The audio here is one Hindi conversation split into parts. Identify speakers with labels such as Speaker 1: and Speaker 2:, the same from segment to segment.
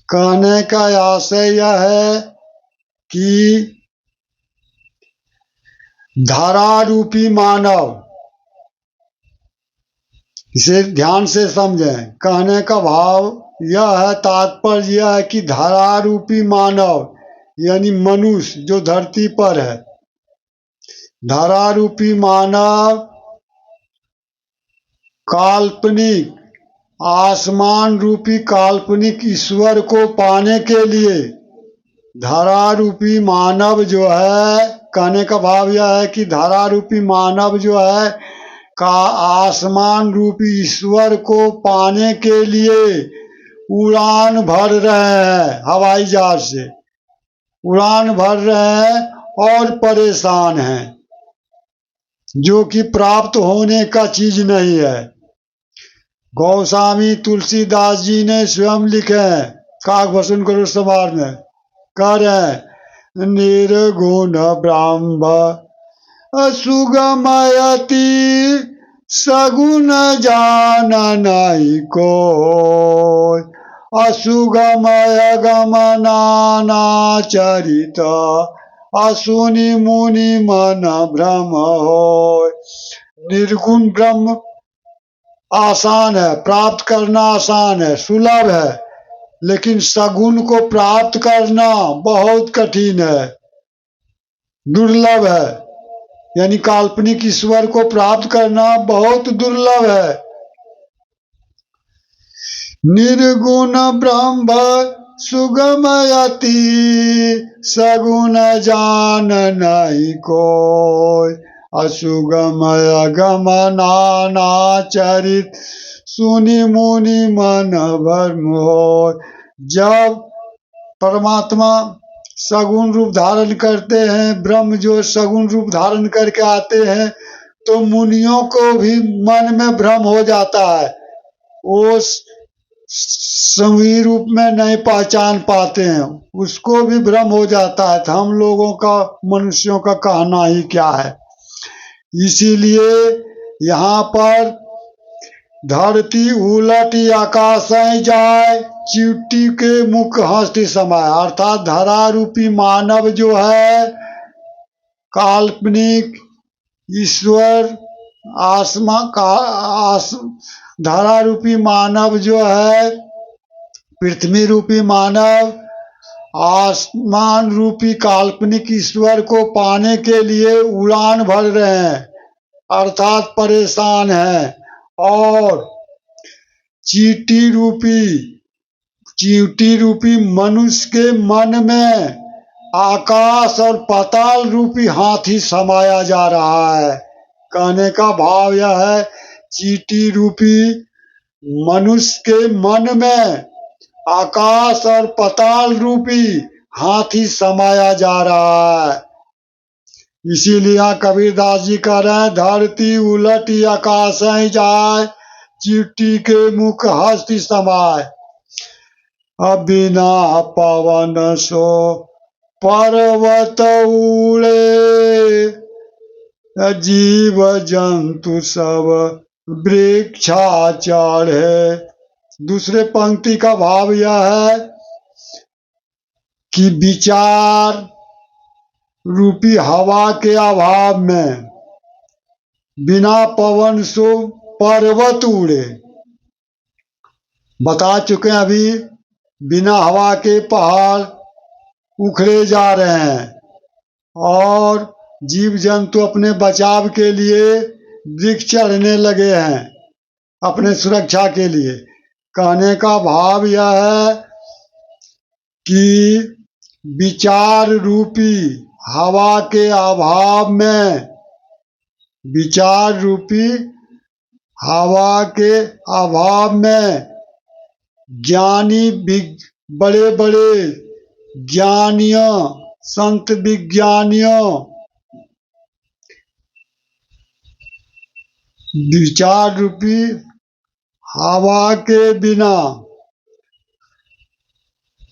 Speaker 1: कहने का आशय यह है कि धारा रूपी मानव, इसे ध्यान से समझें। कहने का भाव यह है, तात्पर्य यह है कि धारा रूपी मानव यानी मनुष्य जो धरती पर है, धारा रूपी मानव काल्पनिक आसमान रूपी काल्पनिक ईश्वर को पाने के लिए, धारा रूपी मानव जो है, कहने का भाव यह है कि धारा रूपी मानव जो है का आसमान रूपी ईश्वर को पाने के लिए उड़ान भर रहे हैं, हवाई जहाज से उड़ान भर रहे हैं और परेशान हैं, जो कि प्राप्त होने का चीज नहीं है। गोस्वामी तुलसीदास जी ने स्वयं लिखे हैं काकभूषण गरुड़ संवार में, कह रहे हैं, निर्गुण ब्रह्म सुगमयति सगुण जान नहीं कोय, असुगमय गमनाना चरित असुनि मुनि मन भ्रम होय। निर्गुण ब्रह्म आसान है, प्राप्त करना आसान है, सुलभ है, लेकिन सगुण को प्राप्त करना बहुत कठिन है, दुर्लभ है। यानी काल्पनिक ईश्वर को प्राप्त करना बहुत दुर्लभ है। निर्गुण ब्रह्म सुगमयति सगुण जान नहीं कोय, असुगमय गमनाना चरित सुनि मुनि मन भ्रम होय। जब परमात्मा सगुण रूप धारण करते हैं, ब्रह्म जो सगुण रूप धारण करके आते हैं, तो मुनियों को भी मन में भ्रम हो जाता है, वो सही रूप में नहीं पहचान पाते हैं, उसको भी भ्रम हो जाता है। तो हम लोगों का, मनुष्यों का कहना ही क्या है। इसीलिए यहाँ पर धरती उलटी आकाश जाए चींटी के मुख हस्ती समाये, अर्थात धरा रूपी मानव जो है काल्पनिक ईश्वर धरा रूपी मानव जो है, पृथ्वी रूपी मानव आसमान रूपी काल्पनिक ईश्वर को पाने के लिए उड़ान भर रहे हैं, अर्थात परेशान हैं। और चींटी रूपी मनुष्य के मन में आकाश और पाताल रूपी हाथी समाया जा रहा है। कहने का भाव यह है, चींटी रूपी मनुष्य के मन में आकाश और पाताल रूपी हाथी समाया जा रहा है। इसीलिए कबीरदास जी कह रहे हैं, धरती उलटी आकाश जाए चींटी के मुख हस्ती समाये, बिना पवन सो पर्वत उड़े, जीव जंतु सब वृक्षा चढ़े। दूसरे पंक्ति का भाव यह है कि विचार रूपी हवा के अभाव में बिना पवन सो पर्वत उड़े। बता चुके हैं अभी, बिना हवा के पहाड़ उखड़े जा रहे हैं और जीव जंतु अपने बचाव के लिए वृक्ष चढ़ने लगे हैं, अपने सुरक्षा के लिए। कहने का भाव यह है कि विचार रूपी हवा के अभाव में, विचार रूपी हवा के अभाव में ज्ञानी, बड़े बड़े ज्ञानियों, संत विज्ञानियों विचार रूपी हवा के बिना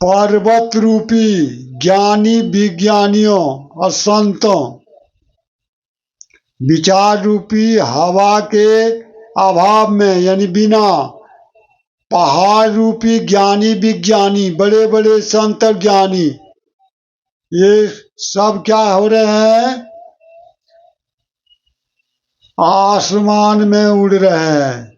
Speaker 1: पर्वत रूपी ज्ञानी विज्ञानियों और संतों, विचार रूपी हवा के अभाव में यानी बिना पहाड़ रूपी ज्ञानी विज्ञानी, बड़े बड़े संत ज्ञानी, ये सब क्या हो रहे हैं? आसमान में उड़ रहे हैं।